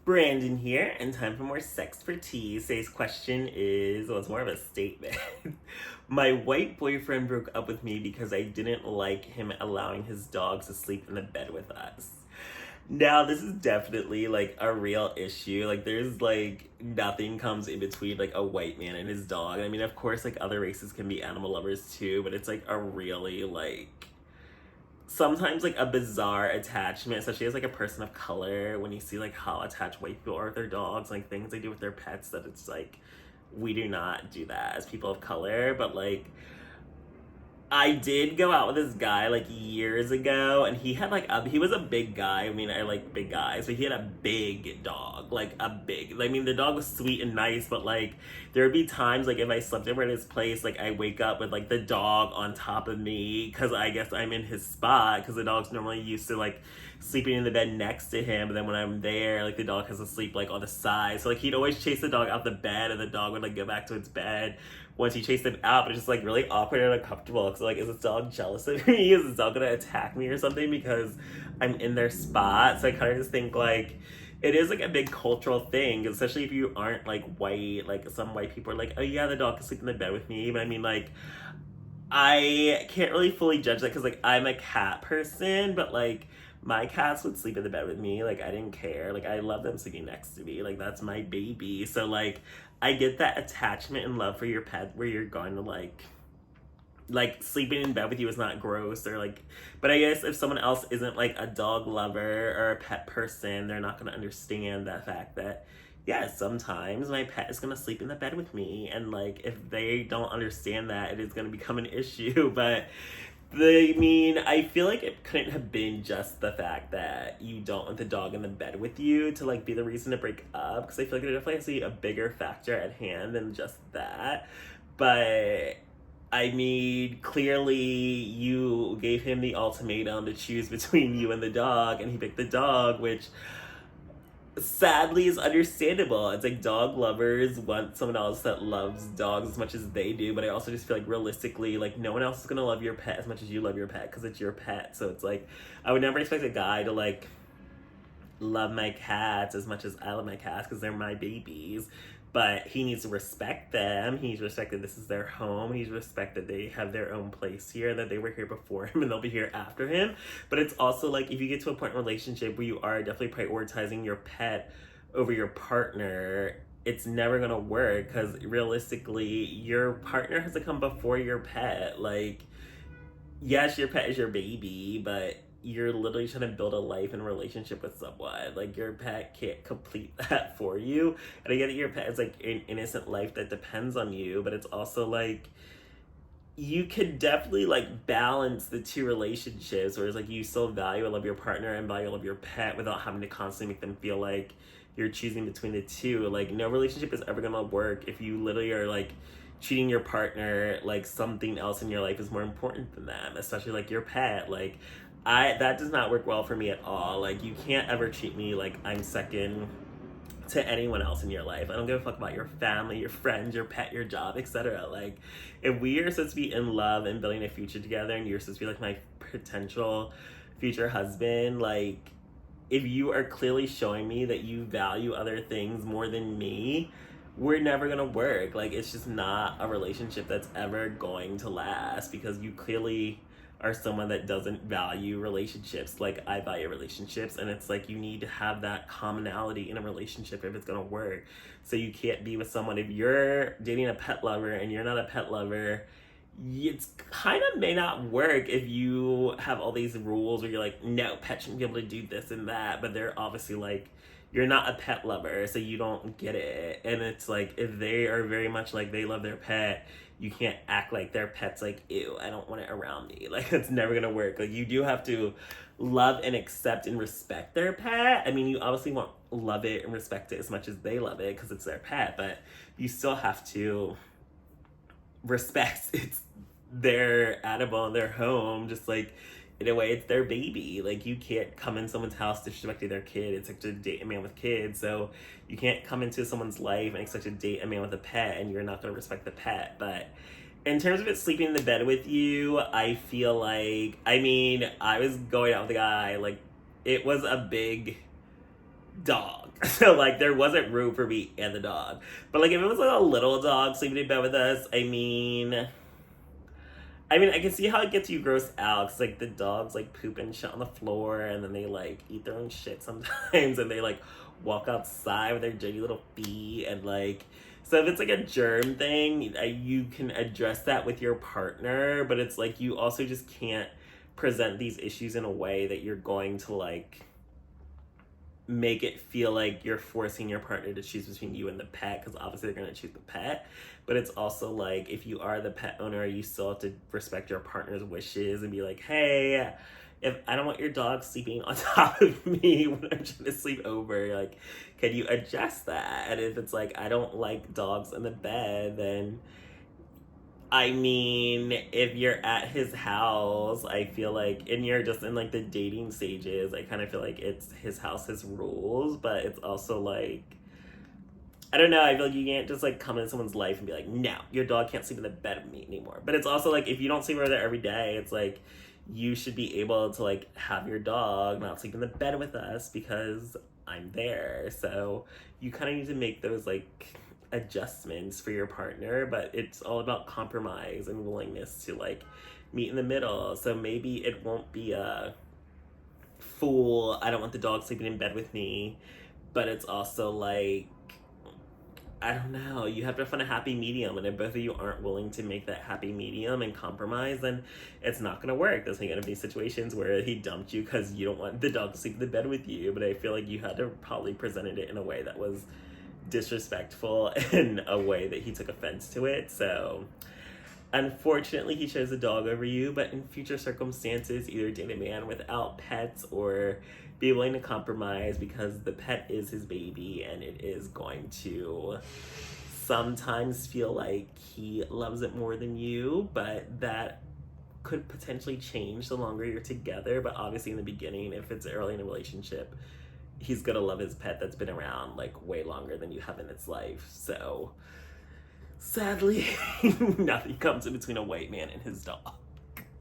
Brandon here, and time for more SexxxPerTease. Today's question is, well, it's more of a statement. My white boyfriend broke up with me because I didn't like him allowing his dogs to sleep in the bed with us. Now, this is definitely like a real issue. Like, there's like nothing comes in between like a white man and his dog. I mean, of course, like other races can be animal lovers too, but it's like a really like sometimes like a bizarre attachment, especially as like a person of color, when you see like how attached white people are with their dogs, like things they do with their pets, that it's like we do not do that as people of color. But like I did go out with this guy like years ago, and he had like he was a big guy. I mean, I like big guys, but he had a big dog, like a big. I mean, the dog was sweet and nice, but like there would be times like if I slept over at his place, like I wake up with like the dog on top of me because I guess I'm in his spot because the dog's normally used to like sleeping in the bed next to him, but then when I'm there, like the dog has to sleep like on the side. So like he'd always chase the dog out the bed, and the dog would like go back to its bed once he chased him out, but it's just like really awkward and uncomfortable. Because like, is this dog jealous of me? Is this dog gonna attack me or something because I'm in their spot? So I kind of just think like it is like a big cultural thing, especially if you aren't like white. Like some white people are like, oh yeah, the dog can sleep in the bed with me. But I mean, like I can't really fully judge that because like I'm a cat person, but like my cats would sleep in the bed with me. Like I didn't care. Like I love them sleeping next to me. Like that's my baby. So like I get that attachment and love for your pet where you're going to like sleeping in bed with you is not gross or like, but I guess if someone else isn't like a dog lover or a pet person, they're not going to understand that fact that yeah, sometimes my pet is going to sleep in the bed with me, and like if they don't understand that, it is going to become an issue. But I mean, I feel like it couldn't have been just the fact that you don't want the dog in the bed with you to like be the reason to break up, because I feel like there definitely has to be a bigger factor at hand than just that. But I mean, clearly you gave him the ultimatum to choose between you and the dog, and he picked the dog, which sadly is understandable. It's like dog lovers want someone else that loves dogs as much as they do, but I also just feel like realistically, like no one else is gonna love your pet as much as you love your pet because it's your pet. So it's like I would never expect a guy to like love my cats as much as I love my cats because they're my babies. But he needs to respect them. He needs to respect that this is their home. He needs to respect that they have their own place here, that they were here before him and they'll be here after him. But it's also like if you get to a point in a relationship where you are definitely prioritizing your pet over your partner, it's never gonna work because realistically, your partner has to come before your pet. Like, yes, your pet is your baby, but you're literally trying to build a life and relationship with someone. Like your pet can't complete that for you. And I get that your pet is like an innocent life that depends on you, but it's also like you could definitely like balance the two relationships, whereas like you still value and love your partner and value and love your pet without having to constantly make them feel like you're choosing between the two. Like no relationship is ever gonna work if you literally are like treating your partner like something else in your life is more important than them, especially like your pet. Like that does not work well for me at all. Like you can't ever treat me like I'm second to anyone else in your life. I don't give a fuck about your family, your friends, your pet, your job, etc. Like if we are supposed to be in love and building a future together and you're supposed to be like my potential future husband, like if you are clearly showing me that you value other things more than me, we're never gonna work. Like it's just not a relationship that's ever going to last because you clearly are someone that doesn't value relationships like I value relationships. And it's like you need to have that commonality in a relationship if it's gonna work. So you can't be with someone if you're dating a pet lover and you're not a pet lover. It's kind of may not work if you have all these rules where you're like, no, pet shouldn't be able to do this and that, but they're obviously like, you're not a pet lover, so you don't get it. And it's like if they are very much like they love their pet, you can't act like their pet's like, ew, I don't want it around me. Like it's never gonna work. Like you do have to love and accept and respect their pet. I mean, you obviously won't love it and respect it as much as they love it because it's their pet, but you still have to respect it's their animal and their home, just like in a way it's their baby. Like you can't come in someone's house disrespecting their kid. It's like to date a man with kids, so you can't come into someone's life and expect to date a man with a pet and you're not going to respect the pet. But in terms of it sleeping in the bed with you, I feel like, I mean, I was going out with a guy, like it was a big dog. So like there wasn't room for me and the dog. But like if it was like a little dog sleeping in bed with us, I can see how it gets you grossed out, because like the dogs like poop and shit on the floor, and then they like eat their own shit sometimes, and they like walk outside with their dirty little feet, and like, so if it's like a germ thing, you can address that with your partner, but it's like you also just can't present these issues in a way that you're going to like make it feel like you're forcing your partner to choose between you and the pet, because obviously they're going to choose the pet. But it's also like, if you are the pet owner, you still have to respect your partner's wishes and be like, hey, if I don't want your dog sleeping on top of me when I'm trying to sleep over, like, can you adjust that? And if it's like, I don't like dogs in the bed, then if you're at his house, I feel like, and you're just in like the dating stages, I kind of feel like it's his house, his rules, but it's also like, I don't know, I feel like you can't just like come into someone's life and be like, no, your dog can't sleep in the bed with me anymore. But it's also like, if you don't sleep over there every day, it's like, you should be able to like have your dog not sleep in the bed with us because I'm there. So you kind of need to make those like adjustments for your partner, but it's all about compromise and willingness to like meet in the middle. So maybe it won't be a full, I don't want the dog sleeping in bed with me, but it's also like, I don't know, you have to find a happy medium, and if both of you aren't willing to make that happy medium and compromise, then it's not going to work. There's going to be situations where he dumped you because you don't want the dog to sleep in the bed with you, but I feel like you had to probably presented it in a way that was disrespectful, in a way that he took offense to it. So unfortunately he chose a dog over you, but in future circumstances, either date a man without pets or be willing to compromise, because the pet is his baby and it is going to sometimes feel like he loves it more than you, but that could potentially change the longer you're together. But obviously in the beginning, if it's early in a relationship, he's gonna love his pet that's been around like way longer than you have in its life. So sadly, nothing comes in between a white man and his dog.